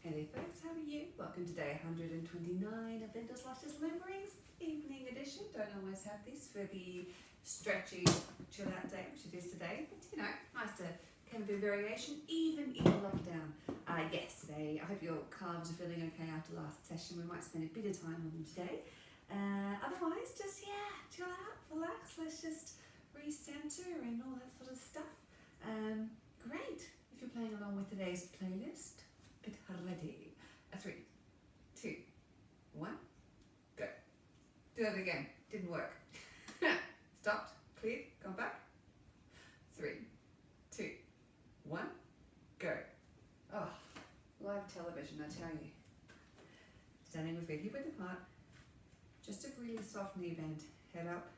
Hey folks, how are you? Welcome to day 129 of Lyndall's Luscious Limberings, evening edition. Don't always have this for the stretchy chill out day, which it is today, but you know, nice to kind of a variation, even in lockdown. Yes, today, I hope your calves are feeling okay after last session. We might spend a bit of time on them today. Otherwise, just chill out, relax, let's just recenter and all that sort of stuff. Great, if you're playing along with today's playlist, get ready. 3, 2, 1, go. Do that again, didn't work. Stopped, cleared, come back. 3, 2, 1, go. Oh, live television, I tell you. Standing with feet hip width apart. Just a really soft knee bend, head up.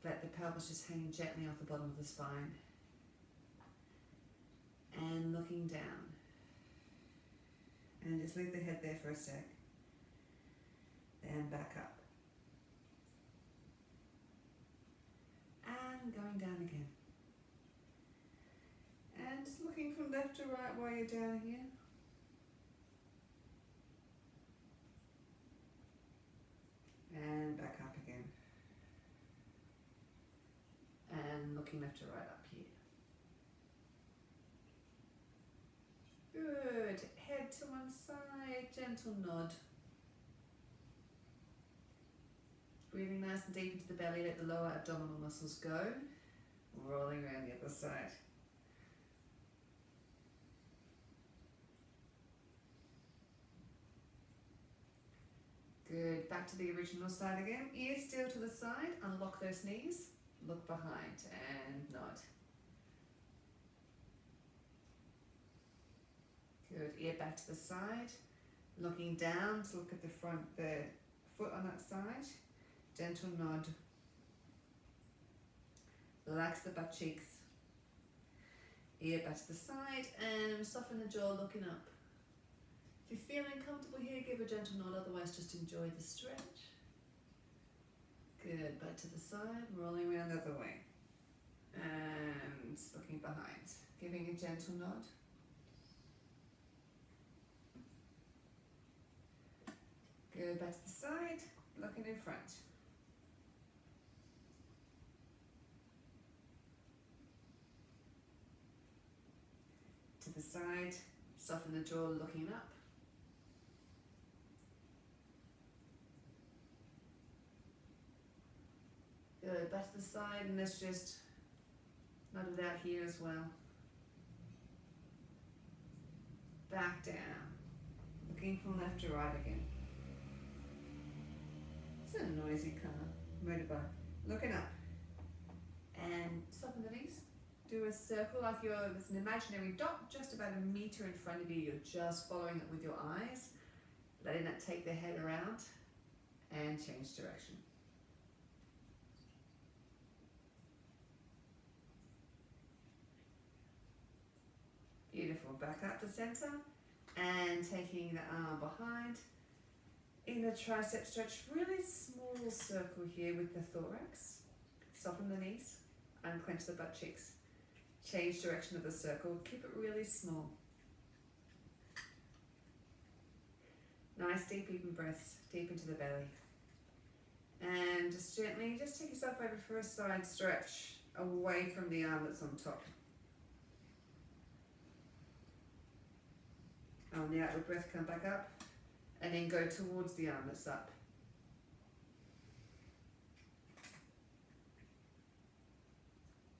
Let the pelvis just hang gently off the bottom of the spine. And looking down. And just leave the head there for a sec. Then back up. And going down again. And just looking from left to right while you're down here. And back up again. And looking left to right up here. Good. Head to one side, gentle nod. Breathing nice and deep into the belly, let the lower abdominal muscles go. Rolling around the other side. Good. Back to the original side again. Ears still to the side. Unlock those knees. Look behind and nod. Good. Ear back to the side. Looking down to look at the front, the foot on that side. Gentle nod. Relax the butt cheeks. Ear back to the side and soften the jaw looking up. If you're feeling comfortable here, give a gentle nod, otherwise just enjoy the stretch. Good, back to the side, rolling around the other way. And looking behind, giving a gentle nod. Good, back to the side, looking in front. To the side, soften the jaw, looking up. Good, back to the side, and let's just nod it out here as well. Back down, looking from left to right again. It's a noisy car, motorbike. Looking up, and soften the knees. Do a circle like there's an imaginary dot just about a meter in front of you. You're just following it with your eyes, letting that take the head around, and change direction. Beautiful, back up to center and taking the arm behind. In a tricep stretch, really small circle here with the thorax. Soften the knees, unclench the butt cheeks. Change direction of the circle, keep it really small. Nice deep even breaths, deep into the belly. And just gently, just take yourself over for a side stretch away from the arm that's on top. On the outward breath, come back up, and then go towards the arm that's up.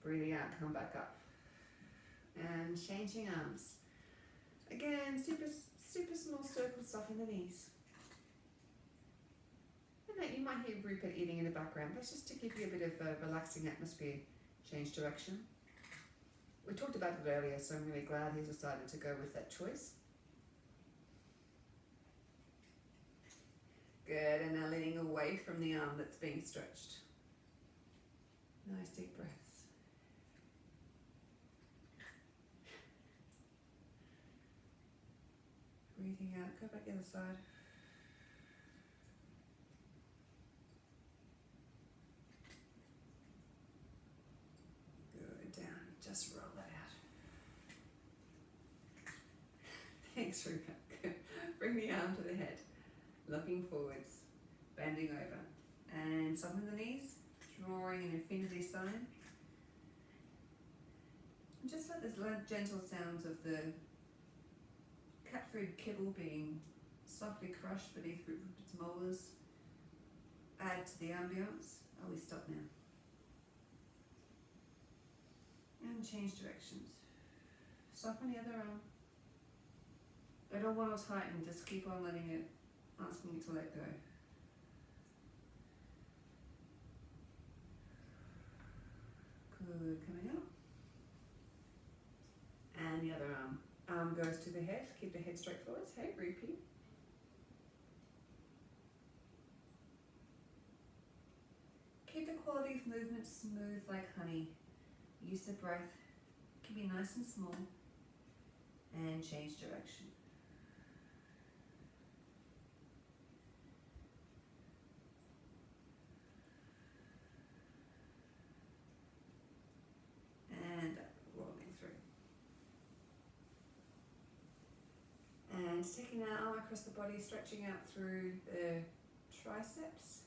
Breathing out, come back up. And changing arms. Again, super small circle, soften the knees. And that you might hear Rupert eating in the background. That's just to give you a bit of a relaxing atmosphere. Change direction. We talked about it earlier, so I'm really glad he's decided to go with that choice. Good, and now leaning away from the arm that's being stretched. Nice deep breaths. Breathing out, go back the other side. Good, down, just roll that out. Thanks, Rupert. Good. Bring the arm to the head, looking forwards, bending over, and soften the knees, drawing an infinity sign. And just let this gentle sounds of the cat food kibble being softly crushed beneath its molars add to the ambience. Oh, we stop now. And change directions. Soften the other arm. I don't want to tighten, just keep on letting it, asking it to let go. Good, coming out. And the other arm. Arm goes to the head, keep the head straight forwards. Hey, repeat. Keep the quality of movement smooth like honey. Use the breath, keep it nice and small, and change direction. And rolling through. And taking that arm across the body, stretching out through the triceps.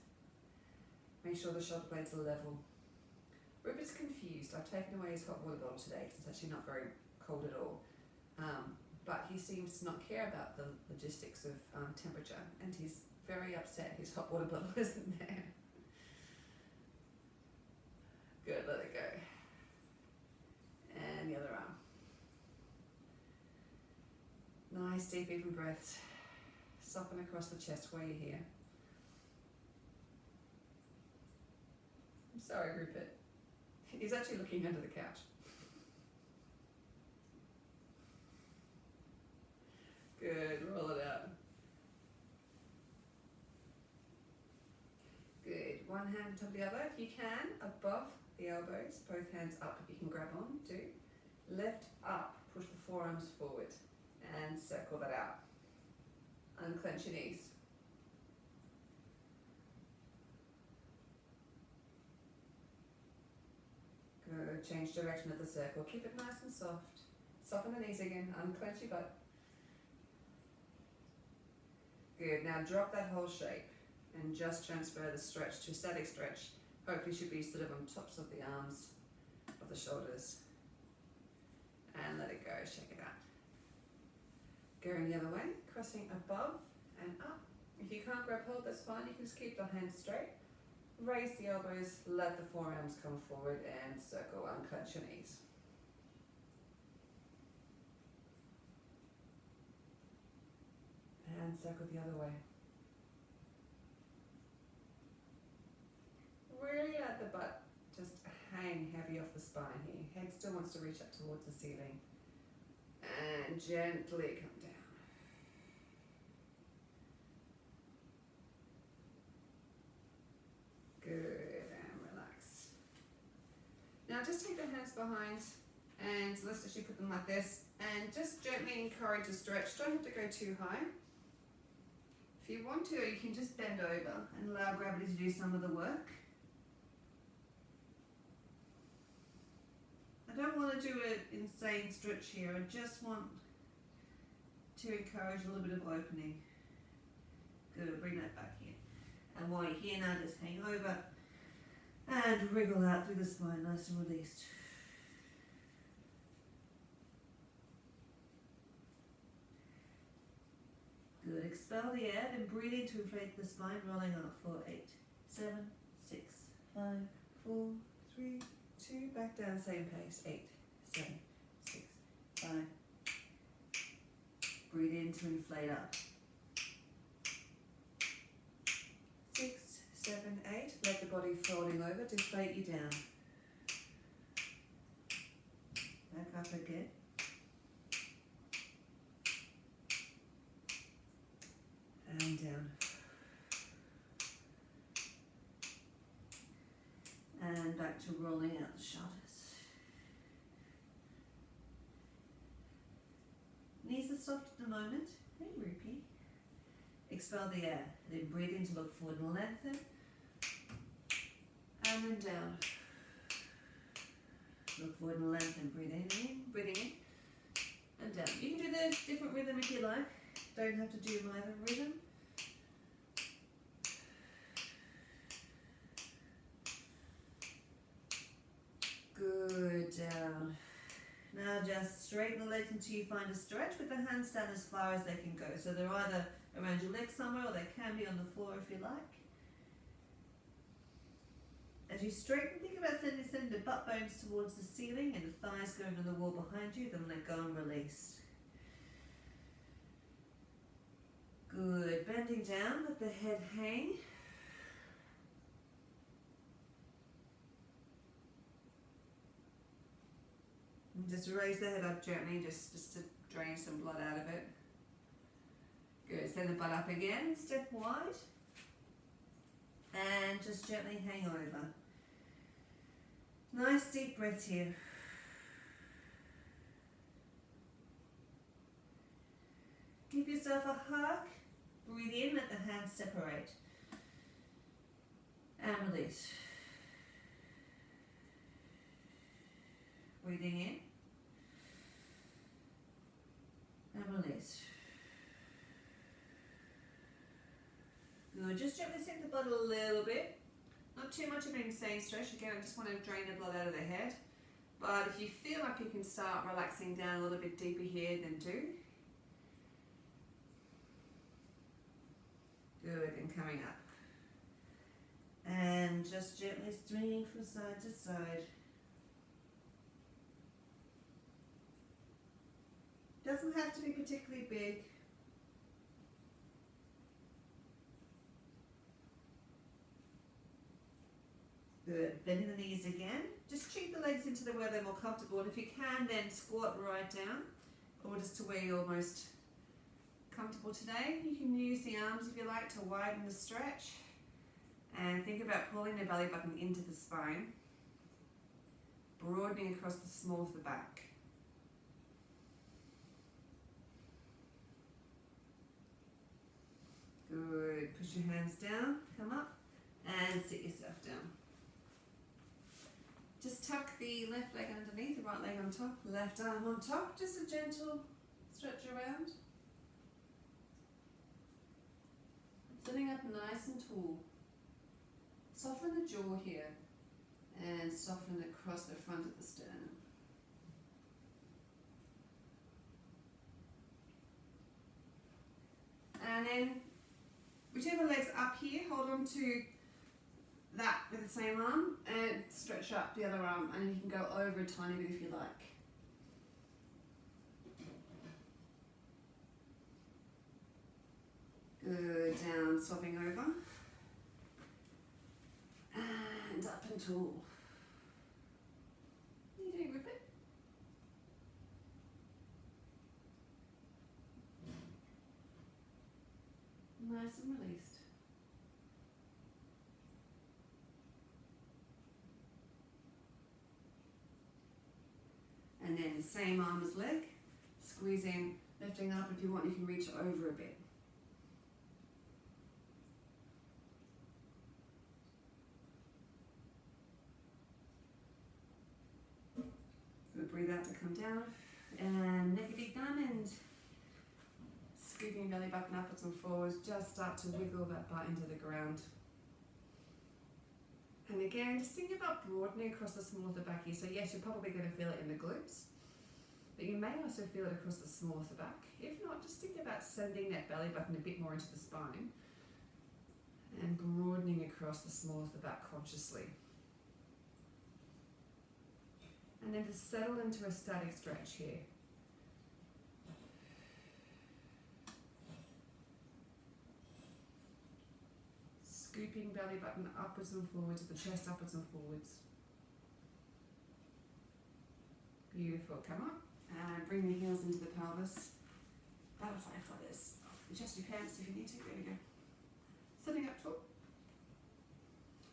Make sure the shoulder blades are level. Rupert's confused. I've taken away his hot water bottle today because it's actually not very cold at all. But he seems to not care about the logistics of temperature, and he's very upset his hot water bottle isn't there. Good, let it go. And the other arm. Nice deep even breaths. Soften across the chest while you're here. I'm sorry, Rupert. He's actually looking under the couch. Good, roll it out. Good, one hand on top of the other. If you can, above the elbows, both hands up if you can grab on, do. Lift up, push the forearms forward and circle that out. Unclench your knees. Good, change direction of the circle. Keep it nice and soft. Soften the knees again, unclench your butt. Good, now drop that whole shape and just transfer the stretch to static stretch. Hopefully should be sort of on tops of the arms, of the shoulders. And let it go, shake it out. Going the other way, crossing above and up. If you can't grab hold, that's fine. You can just keep the hands straight. Raise the elbows, let the forearms come forward and circle, unclench your knees. And circle the other way. Really let the butt just hang heavy off the spine here. Head still wants to reach up towards the ceiling. And gently come down. Good, and relax. Now just take the hands behind and let's actually put them like this and just gently encourage a stretch. Don't have to go too high. If you want to, you can just bend over and allow gravity to do some of the work. I don't want to do an insane stretch here. I just want to encourage a little bit of opening. Good, bring that back here. And while you're here now, just hang over and wriggle out through the spine, nice and released. Good, expel the air, then breathe in to inflate the spine, rolling off for 8, 7, 6, 5, 4, 3, 2, back down, same pace, 8, 7, 6, 5. Breathe in to inflate up. 6, 7, 8. Let the body folding over, deflate you down. Back up again. And down. And back to rolling out the shoulders. Knees are soft at the moment. And repeat. Expel the air. Then breathe in to look forward and lengthen. And then down. Look forward and lengthen. Breathing in, and down. You can do the different rhythm if you like. Don't have to do my other rhythm. Good, down. Now just straighten the legs until you find a stretch with the hands down as far as they can go. So they're either around your legs somewhere or they can be on the floor if you like. As you straighten, think about sending the butt bones towards the ceiling and the thighs going on the wall behind you, then let go and release. Good, bending down, let the head hang. And just raise the head up gently, just to drain some blood out of it. Good, send the butt up again, step wide. And just gently hang over. Nice deep breaths here. Give yourself a hug. Breathe in, let the hands separate. And release. Breathing in. And release. Good, just gently sink the butt a little bit. Not too much of an insane stretch. Again, I just want to drain the blood out of the head. But if you feel like you can start relaxing down a little bit deeper here, then do. Good, and coming up. And just gently swinging from side to side. Doesn't have to be particularly big. Good, bending the knees again. Just cheat the legs into where they're more comfortable. And if you can, then squat right down, or just to where you're most comfortable today. You can use the arms if you like to widen the stretch. And think about pulling the belly button into the spine, broadening across the small of the back. Good, push your hands down, come up, and sit yourself down. Just tuck the left leg underneath, the right leg on top, left arm on top, just a gentle stretch around. Sitting up nice and tall. Soften the jaw here and soften across the front of the sternum. And then whichever leg's up here, hold on to that with the same arm and stretch up the other arm, and you can go over a tiny bit if you like. Good, down, swapping over. And up and tall. You're doing with it. Nice and released. And then same arm as leg, squeezing, lifting up. If you want, you can reach over a bit. Good, breathe out to come down. And make a big diamond. Scooping belly button upwards and forwards, just start to wiggle that butt into the ground. And again, just think about broadening across the small of the back here. So yes, you're probably going to feel it in the glutes, but you may also feel it across the small of the back. If not, just think about sending that belly button a bit more into the spine and broadening across the small of the back consciously. And then just settle into a static stretch here. Scooping belly button upwards and forwards, the chest upwards and forwards. Beautiful, come up and bring the heels into the pelvis. Butterfly flutters. Adjust your pants if you need to, there we go. Sitting up tall.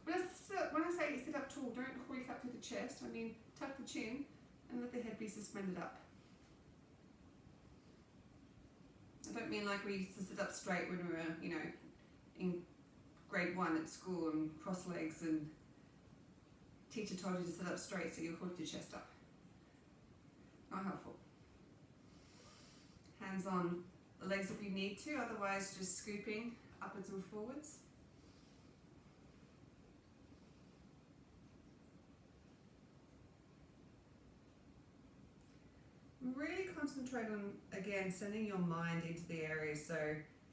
When I say sit up tall, don't hoik up to the chest, I mean tuck the chin and let the head be suspended up. I don't mean like we used to sit up straight when we were, in grade 1 at school and cross legs and teacher told you to sit up straight so you hooked your chest up. Not helpful. Hands on the legs if you need to, otherwise just scooping upwards and forwards. Really concentrate on, again, sending your mind into the areas so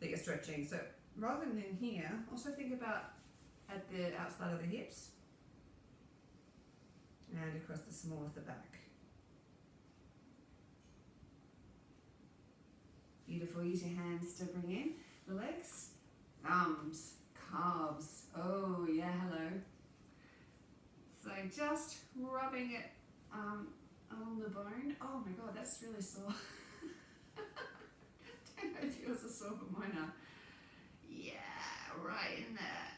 that you're stretching. So rather than in here, also think about at the outside of the hips and across the small of the back. Beautiful. Use your hands to bring in the legs, thumbs, calves. Oh yeah, hello. So just rubbing it along the bone. Oh my god, that's really sore. Don't know if yours are sore, but mine are. Yeah, right in there.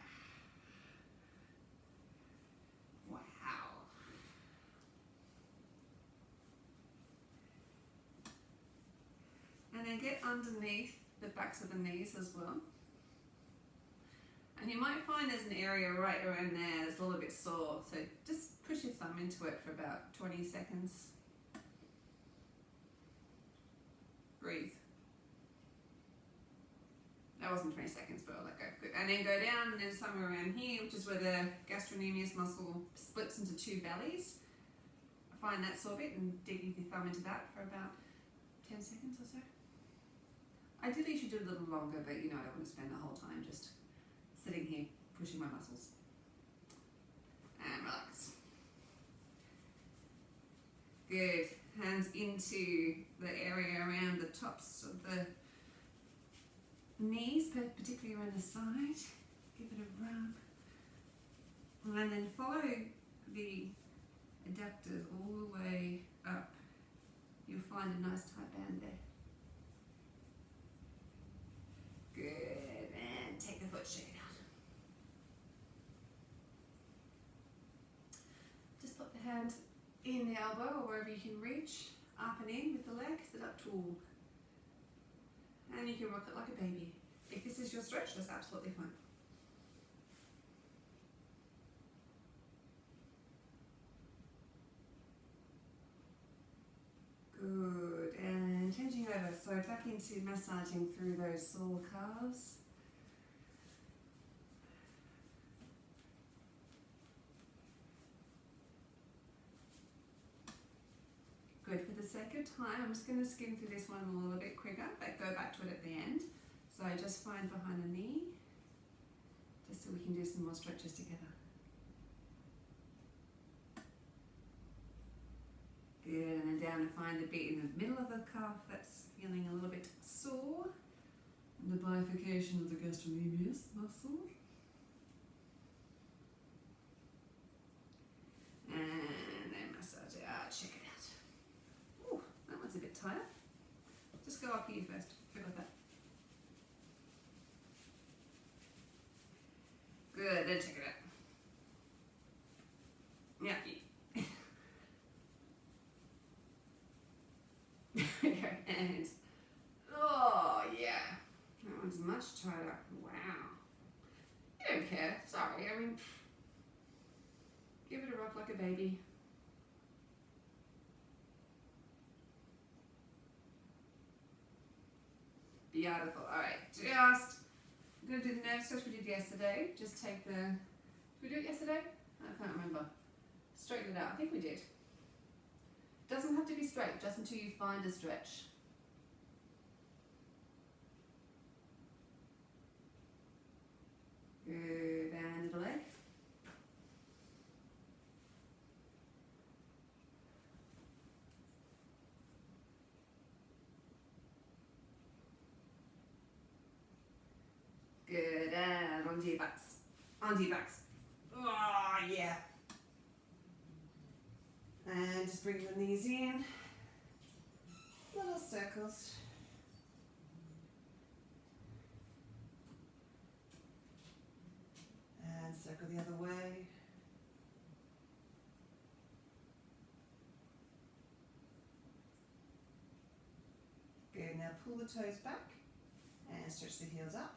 Wow. And then get underneath the backs of the knees as well. And you might find there's an area right around there that's a little bit sore. So just push your thumb into it for about 20 seconds. Breathe. That wasn't 20 seconds, but I'll let go. Good. And then go down and then somewhere around here, which is where the gastrocnemius muscle splits into two bellies. Find that sore bit and dig your thumb into that for about 10 seconds or so. Ideally you should do a little longer, but you know I don't want to spend the whole time just sitting here pushing my muscles. And relax. Good. Hands into the area around the tops of the knees, particularly around the side. Give it a rub. And then follow the adductors all the way up. You'll find a nice tight band there. Good. And take the foot, shake it out. Just put the hand in the elbow or wherever you can reach, up and in with the leg, sit up tall. And you can rock it like a baby. If this is your stretch, that's absolutely fine. Good, and changing over, so back into massaging through those sore calves. Good, for the sake of time, I'm just going to skim through this one a little bit quicker, but go back to it at the end. So just find behind the knee, just so we can do some more stretches together. Good, and then down and find the bit in the middle of the calf that's feeling a little bit sore. And the bifurcation of the gastrocnemius muscle. And then massage it out, check it out. Ooh, that one's a bit tighter. Just go up here first, go like that. Good, then check it out. Yeah. Okay, and oh yeah, that one's much tighter. Wow. You don't care, sorry, I mean, give it a rock like a baby. Beautiful, alright, I'm going to do the nerve stretch we did yesterday. Just take the, did we do it yesterday? I can't remember. Straighten it out, I think we did. Doesn't have to be straight, just until you find a stretch. Good, and the leg. Good, and onto your backs. Onto your backs. Oh, yeah. And just bring the knees in. Little circles. And circle the other way. Good, now pull the toes back and stretch the heels up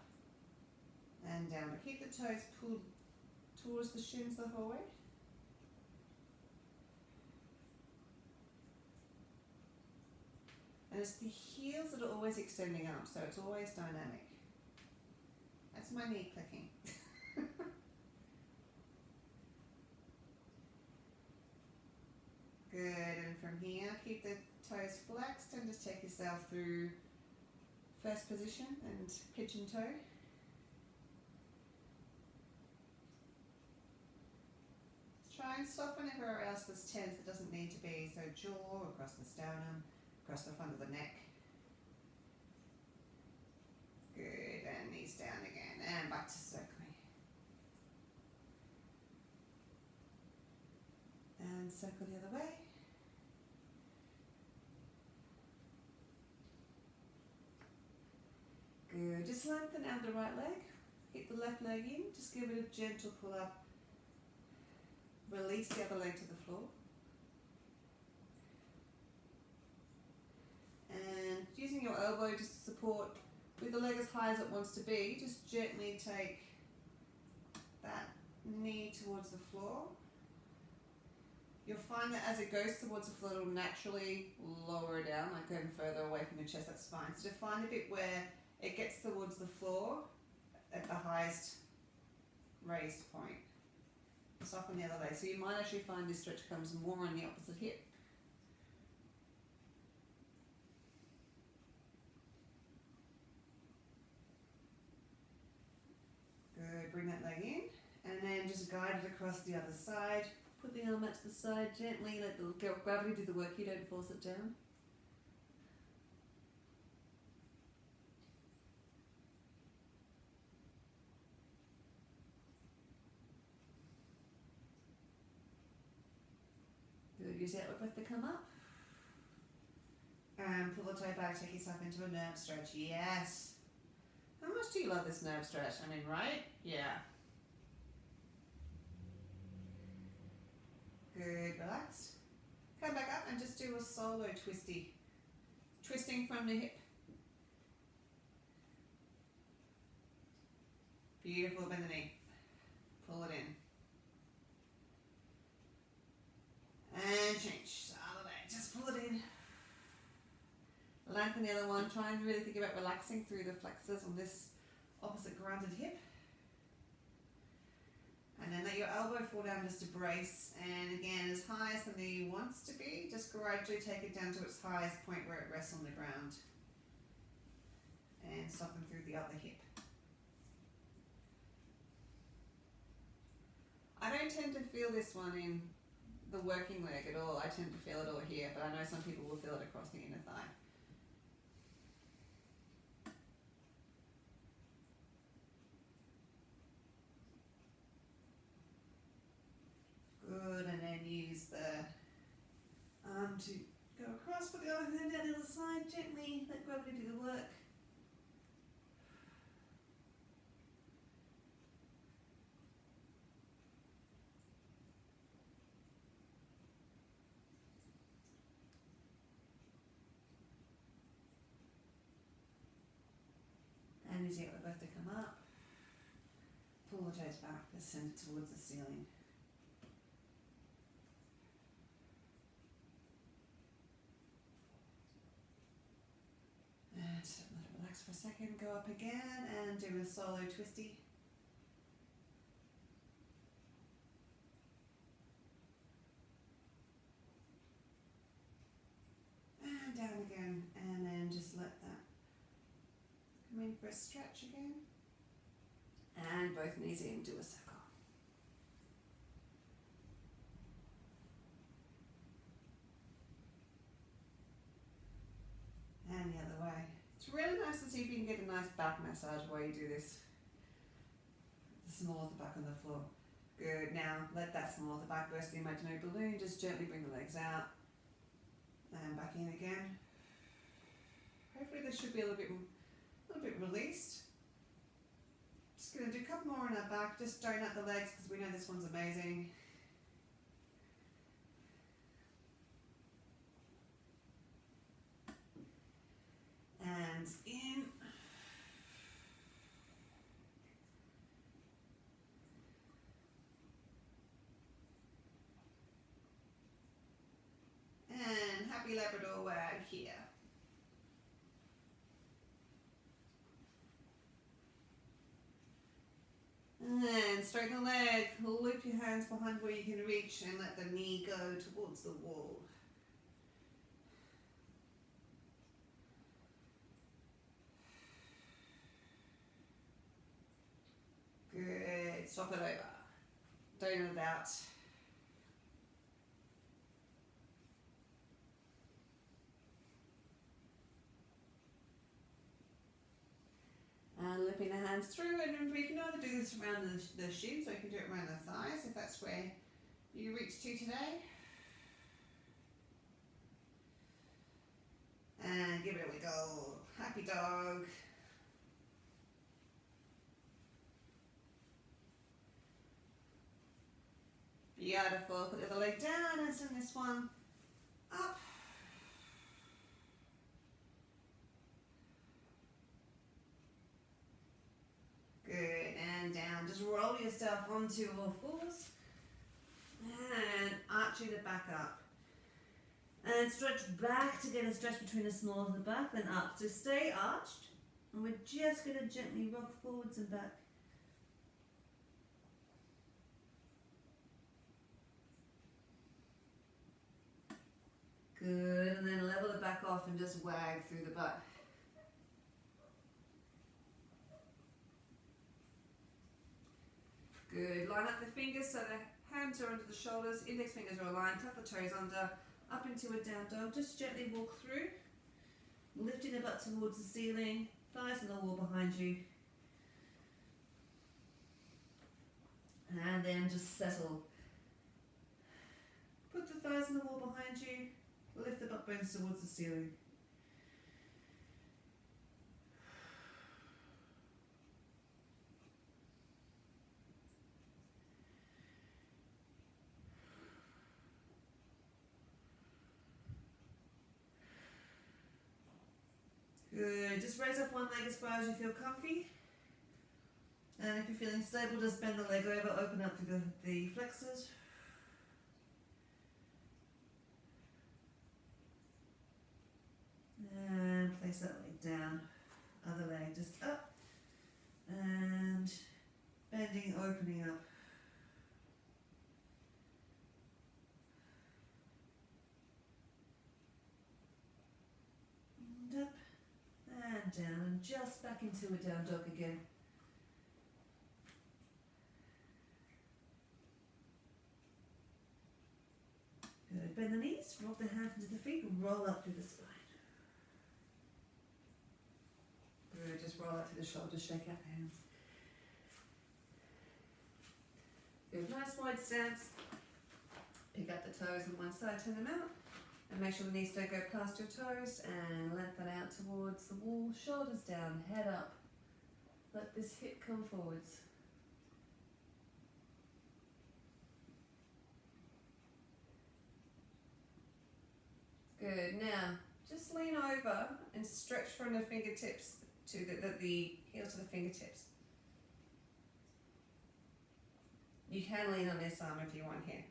and down. But keep the toes pulled towards the shins the whole way. And it's the heels that are always extending up, so it's always dynamic. That's my knee clicking. Good, and from here, keep the toes flexed and just take yourself through first position and pigeon toe. Try and soften everywhere else that's tense that doesn't need to be, so jaw, across the sternum, across the front of the neck. Good, and knees down again, and back to circling. And circle the other way. Good, just lengthen out the right leg, hit the left leg in, just give it a gentle pull up. Release the other leg to the floor. And using your elbow just to support with the leg as high as it wants to be, just gently take that knee towards the floor. You'll find that as it goes towards the floor, it will naturally lower down, like going further away from the chest, that's fine. So to find a bit where it gets towards the floor at the highest raised point. Soften the other leg. So you might actually find this stretch comes more on the opposite hip. Good, bring that leg in and then just guide it across the other side. Put the arm out to the side, gently let the gravity do the work, you don't force it down. Good, use the outward breath to come up. And pull the toe back, take yourself into a nerve stretch, yes. How much do you love this nerve stretch? I mean, right? Yeah. Good, relax. Come back up and just do a solo twisty. Twisting from the hip. Beautiful, bend the knee. Pull it in. And change. Other leg, just pull it in. Lengthen the other one. Try and really think about relaxing through the flexors on this opposite grounded hip. And then let your elbow fall down just to brace. And again, as high as the knee wants to be, just gradually take it down to its highest point where it rests on the ground. And soften through the other hip. I don't tend to feel this one in the working leg at all. I tend to feel it all here, but I know some people will feel it across the inner thigh. Good, and then use the arm to go across, put the other hand down the other side, gently let gravity do the work. And use the outward breath to come up. Pull the toes back, just send it towards the ceiling. And let it relax for a second, go up again and do a solo twisty. And down again, and then just let that come in for a stretch again. And both knees in, do a circle. And the other way. It's really nice to see if you can get a nice back massage while you do this. The small of the back on the floor. Good, now let that small of the back burst the imaginary balloon, just gently bring the legs out. And back in again. Hopefully this should be a little bit released. Just going to do a couple more on our back, just straighten out the legs because we know this one's amazing. And in. And happy Labrador wag here. And straighten the leg. Loop your hands behind where you can reach and let the knee go towards the wall. Good. Swap it over. Donut it out. And looping the hands through, and remember you can either do this around the shins or you can do it around the thighs if that's where you reach to today. And give it a wiggle. Happy dog. Beautiful. Put the other leg down and send this one up. Good, and down. Just roll yourself onto all fours and arching the back up. And stretch back to get a stretch between the small of the back, then up. So stay arched, and we're just going to gently rock forwards and back. Good, and then level the back off and just wag through the butt. Good, line up the fingers so the hands are under the shoulders, index fingers are aligned, tuck the toes under, up into a down dog. Just gently walk through, lifting the butt towards the ceiling, thighs on the wall behind you. And then just settle. Put the thighs on the wall behind you, lift the butt bones towards the ceiling. Good, just raise up one leg as far as you feel comfy. And if you're feeling stable, just bend the leg over, open up through the flexors. And place that leg down, other leg just up. And bending, opening up. And up. And down, and just back into a down dog again. Good. Bend the knees, rock the hands into the feet, and roll up through the spine. Good. Just roll up through the shoulders, shake out the hands. Good. Nice wide stance. Pick up the toes on one side, turn them out. And make sure the knees don't go past your toes, and lengthen out towards the wall, shoulders down, head up. Let this hip come forwards. Good, now just lean over and stretch from the fingertips to the heels to the fingertips. You can lean on this arm if you want here.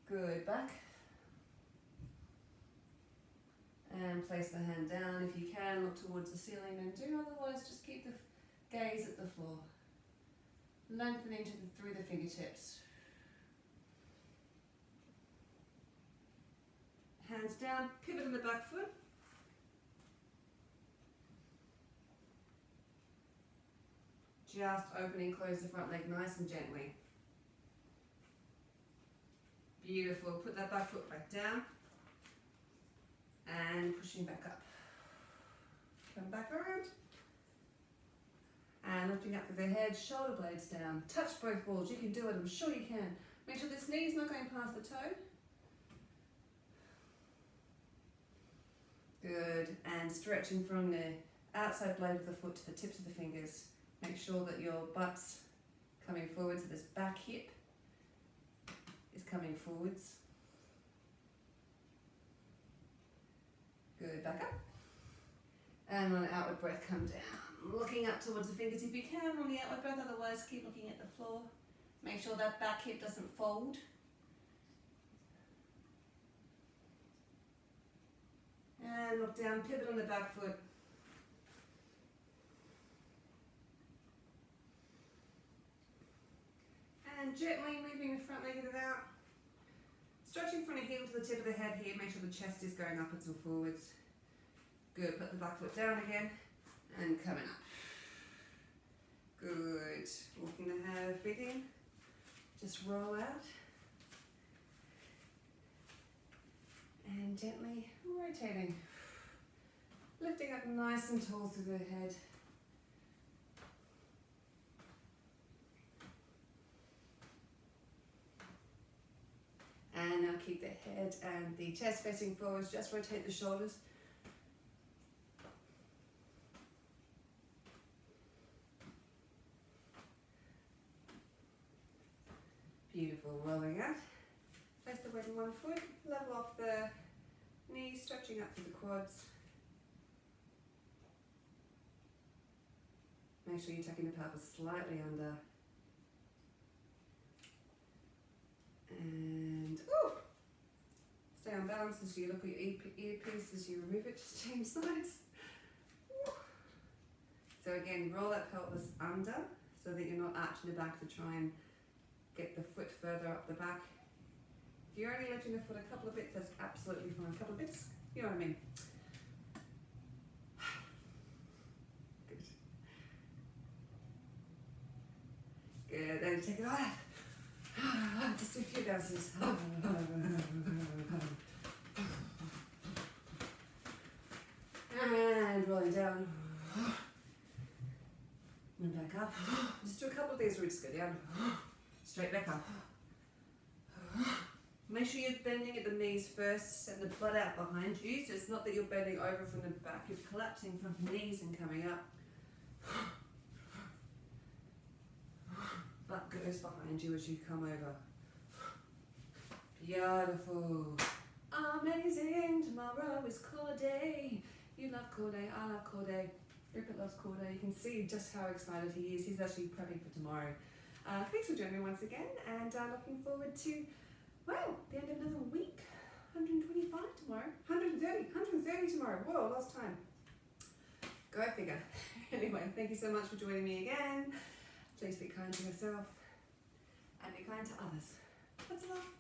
Good, back. And place the hand down. If you can, look towards the ceiling and do, otherwise just keep the gaze at the floor. Lengthening through the fingertips. Hands down, pivot on the back foot. Just opening, close the front leg nice and gently. Beautiful. Put that back foot back down and pushing back up. Come back around and lifting up with the head, shoulder blades down. Touch both walls. You can do it. I'm sure you can. Make sure this knee is not going past the toe. Good. And stretching from the outside blade of the foot to the tips of the fingers. Make sure that your butt's coming forward, so this back hip is coming forwards. Good, back up. And on an outward breath, come down. Looking up towards the fingers if you can on the outward breath, otherwise keep looking at the floor. Make sure that back hip doesn't fold. And look down, pivot on the back foot. gently moving the front leg of the out. Stretching from the heel to the tip of the head here. Make sure the chest is going upwards and forwards. Good. Put the back foot down again and coming up. Good. Walking the feet in. Just roll out. And gently rotating. Lifting up nice and tall through the head. And now keep the head and the chest facing forwards. Just rotate the shoulders. Beautiful. Rolling out. Place the weight in one foot. Level off the knees, stretching up through the quads. Make sure you're tucking the pelvis slightly under. And stay on balance as you look at your earpiece as you remove it. Just change sides. So again, roll that pelvis under so that you're not arching the back to try and get the foot further up the back. If you're only lifting the foot a couple of bits, that's absolutely fine. A couple of bits, you know what I mean. Good, then take it out. Just do a few bounces. And rolling down. And back up. Just do a couple of these where we just go down. Straight back up. Make sure you're bending at the knees first, send the blood out behind you. So it's not that you're bending over from the back, you're collapsing from the knees and coming up. Butt goes behind you as you come over. Beautiful. Amazing. Tomorrow is core day. You love core day, I love core day. Rupert loves core day. You can see just how excited he is. He's actually prepping for tomorrow. Thanks for joining me once again, and looking forward to, well, the end of another week. 125 tomorrow. 130 tomorrow. Whoa, last time. Go figure. Anyway, thank you so much for joining me again. Please be kind to yourself and be kind to others. That's all.